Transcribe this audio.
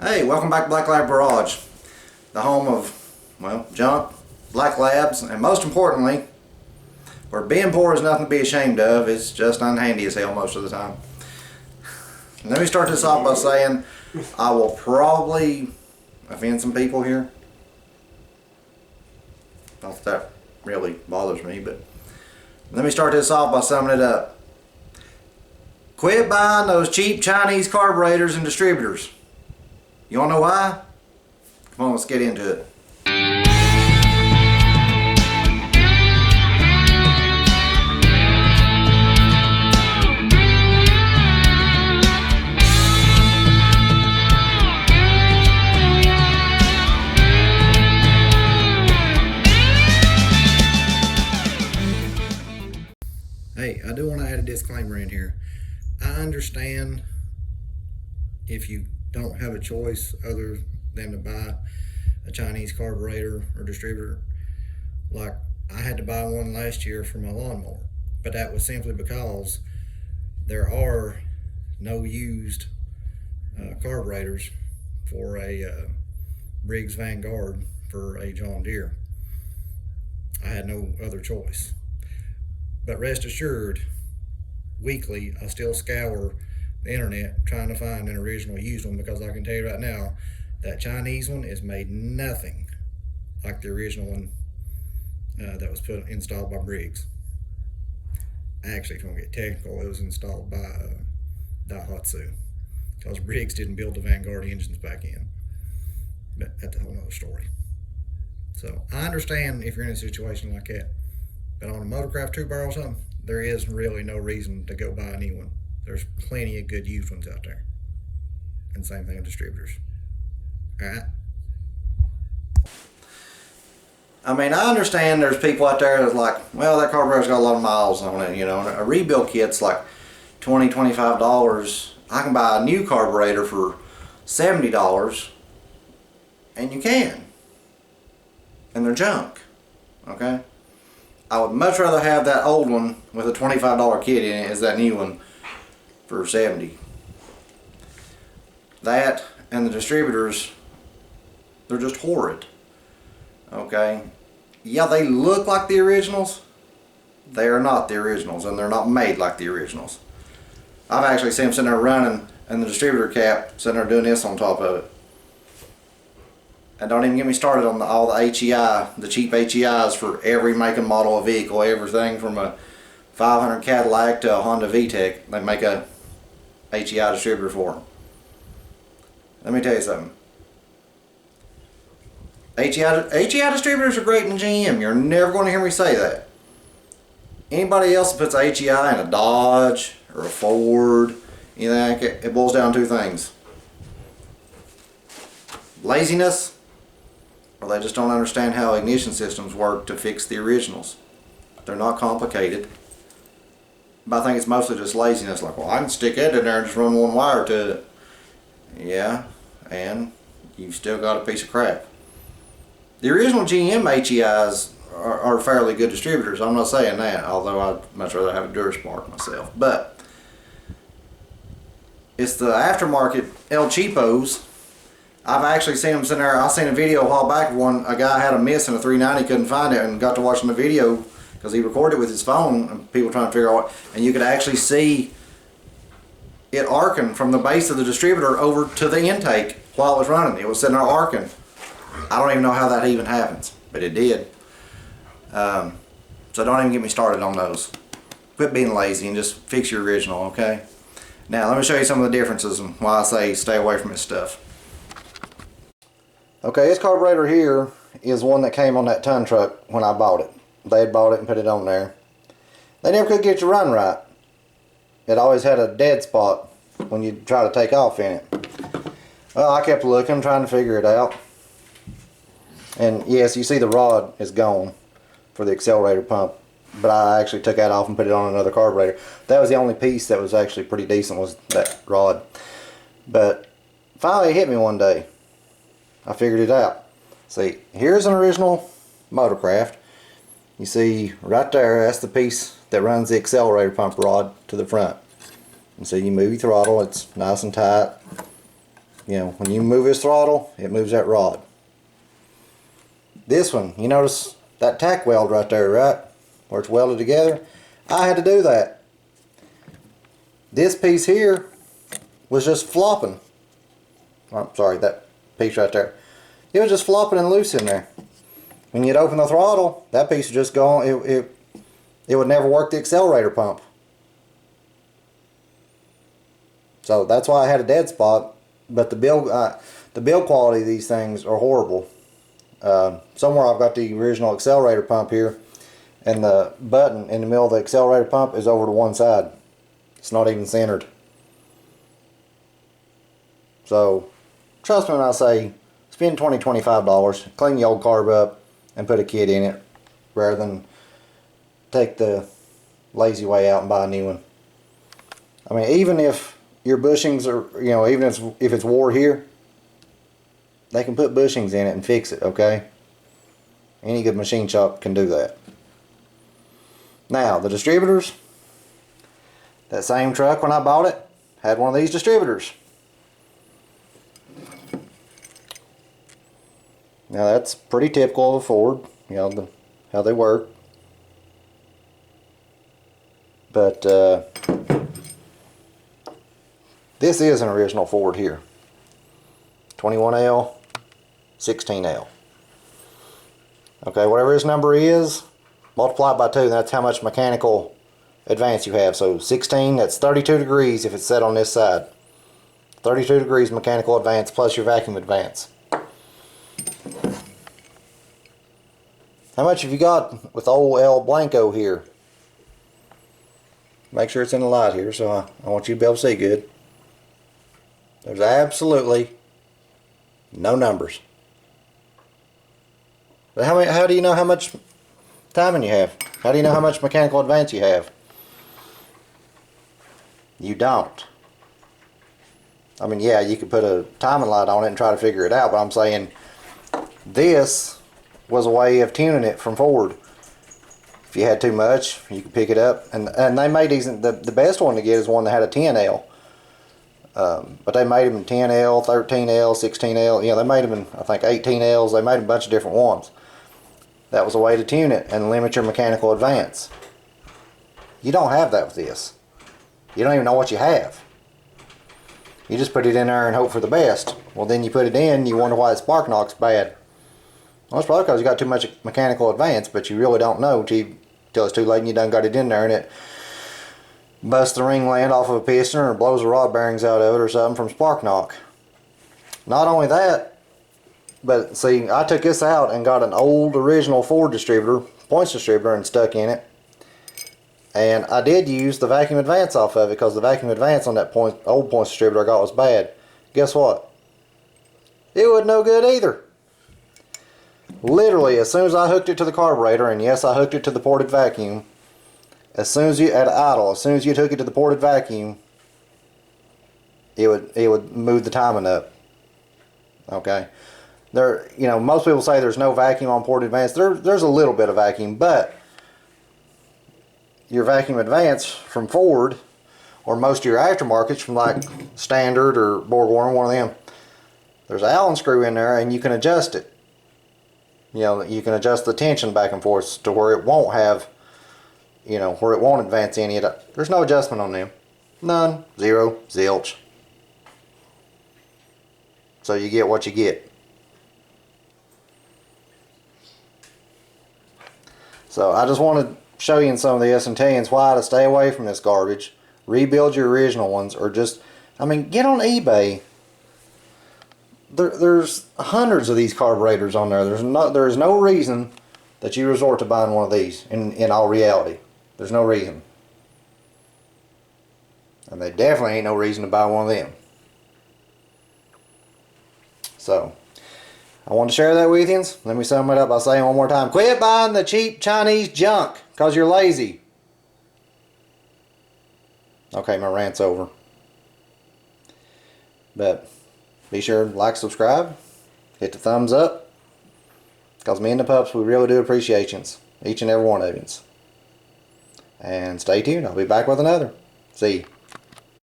Hey, welcome back to Black Lab Garage, the home of, well, junk, black labs, and most importantly, where being poor is nothing to be ashamed of. It's just unhandy as hell most of the time. Let me start this off by saying I will probably offend some people here. Not that really bothers me, but let me start this off by summing it up. Quit buying those cheap Chinese carburetors and distributors. You wanna know why? Come on, let's get into it. Hey, I do want to add a disclaimer in here. I understand if you don't have a choice other than to buy a Chinese carburetor or distributor. Like, I had to buy one last year for my lawnmower, but that was simply because there are no used carburetors for a Briggs Vanguard for a John Deere. I had no other choice. But rest assured, weekly I still scour the internet trying to find an original used one, because I can tell you right now that Chinese one is made nothing like the original one that was installed by Briggs. Actually, if you want to get technical, it was installed by Daihatsu, because Briggs didn't build the Vanguard engines back in. But that's a whole nother story. So I understand if you're in a situation like that, but on a Motorcraft 2-barrel or something, there is really no reason to go buy a new one. There's plenty of good used ones out there. And same thing with distributors. Alright? I mean, I understand there's people out there that's like, well, that carburetor's got a lot of miles on it, you know, and a rebuild kit's like $20, $25. I can buy a new carburetor for $70, and you can. And they're junk. Okay? I would much rather have that old one with a $25 kit in it as that new one for $70. That and the distributors, they're just horrid. Okay? Yeah, they look like the originals. They are not the originals, and they're not made like the originals. I've actually seen them sitting there running, and the distributor cap sitting there doing this on top of it. And don't even get me started on all the HEI, the cheap HEIs for every make and model of vehicle, everything from a 500 Cadillac to a Honda VTEC. They make a HEI distributor for them. Let me tell you something. HEI distributors are great in GM. You're never going to hear me say that. Anybody else that puts a HEI in a Dodge or a Ford, anything like it boils down to two things: laziness, or they just don't understand how ignition systems work to fix the originals. They're not complicated. But I think it's mostly just laziness. Like, well, I can stick it in there and just run one wire to it. Yeah, and you've still got a piece of crap. The original GM HEIs are fairly good distributors. I'm not saying that, although I'd much rather have a Duraspark myself. But it's the aftermarket El Cheapos. I've actually seen them sitting there. I seen a video a while back of a guy had a miss in a 390, couldn't find it, and got to watching the video because he recorded it with his phone, and people trying to figure out what, and you could actually see it arcing from the base of the distributor over to the intake while it was running. It was sitting there arcing. I don't even know how that even happens, but it did. So don't even get me started on those. Quit being lazy and just fix your original, okay? Now let me show you some of the differences and why I say stay away from this stuff. Okay, this carburetor here is one that came on that ton truck when I bought it. They had bought it and put it on there. They never could get it to run right. It always had a dead spot when you try to take off in it. Well, I kept looking, trying to figure it out. And yes, you see the rod is gone for the accelerator pump, but I actually took that off and put it on another carburetor. That was the only piece that was actually pretty decent, was that rod. But finally it hit me one day. I figured it out. See, here's an original Motorcraft. You see right there, that's the piece that runs the accelerator pump rod to the front. And so you move your throttle, it's nice and tight. You know, when you move this throttle, it moves that rod. This one, you notice that tack weld right there, right? Where it's welded together. I had to do that. This piece here was just flopping. Oh, sorry, that piece right there. It was just flopping and loose in there. When you'd open the throttle, that piece would just go on. It would never work the accelerator pump. So that's why I had a dead spot. But the build quality of these things are horrible. Somewhere I've got the original accelerator pump here, and the button in the middle of the accelerator pump is over to one side. It's not even centered. So trust me when I say spend $20, $25, clean your old carb up and put a kit in it, rather than take the lazy way out and buy a new one. I mean, even if your bushings are, you know, even if it's wore here, they can put bushings in it and fix it, okay? Any good machine shop can do that. Now, the distributors, that same truck when I bought it had one of these distributors. Now that's pretty typical of a Ford, you know, how they work. But this is an original Ford here. 21L, 16L. Okay, whatever this number is, multiply it by 2, and that's how much mechanical advance you have. So 16, that's 32 degrees if it's set on this side. 32 degrees mechanical advance plus your vacuum advance. How much have you got with old El Blanco here? Make sure it's in the light here, so I want you to be able to see good. There's absolutely no numbers. But how do you know how much timing you have? How do you know how much mechanical advance you have? You don't. I mean, yeah, you could put a timing light on it and try to figure it out, but I'm saying this was a way of tuning it from Ford. If you had too much, you could pick it up. And they made these, the best one to get is one that had a 10L. But they made them in 10L, 13L, 16L. You know, they made them in, I think, 18Ls. They made a bunch of different ones. That was a way to tune it and limit your mechanical advance. You don't have that with this. You don't even know what you have. You just put it in there and hope for the best. Well, then you put it in, you wonder why the spark knock's bad. Well, it's probably because you got too much mechanical advance, but you really don't know till it's too late and you done got it in there and it busts the ring land off of a piston or blows the rod bearings out of it or something from spark knock. Not only that, but see, I took this out and got an old original Ford distributor, points distributor, and stuck in it. And I did use the vacuum advance off of it because the vacuum advance on that old points distributor I got was bad. Guess what? It wasn't no good either. Literally, as soon as I hooked it to the carburetor, and yes, I hooked it to the ported vacuum, as soon as you, at idle, as soon as you hook it to the ported vacuum, it would move the timing up. Okay. There, you know, most people say there's no vacuum on ported advance. There's a little bit of vacuum, but your vacuum advance from Ford, or most of your aftermarkets from like Standard or Borg Warner, one of them, there's an Allen screw in there and you can adjust it. You know, you can adjust the tension back and forth to where it won't have, you know, where it won't advance any. There's no adjustment on them. None. Zero. Zilch. So you get what you get. So I just want to show you in some of this and tell you why to stay away from this garbage. Rebuild your original ones, or just, I mean, get on eBay. There's hundreds of these carburetors on there. There's no reason that you resort to buying one of these in all reality. There's no reason. And there definitely ain't no reason to buy one of them. So, I want to share that with you. Let me sum it up by saying one more time. Quit buying the cheap Chinese junk because you're lazy. Okay, my rant's over. But be sure to like, subscribe, hit the thumbs up, because me and the pups, we really do appreciate you, each and every one of you. And stay tuned. I'll be back with another. See you.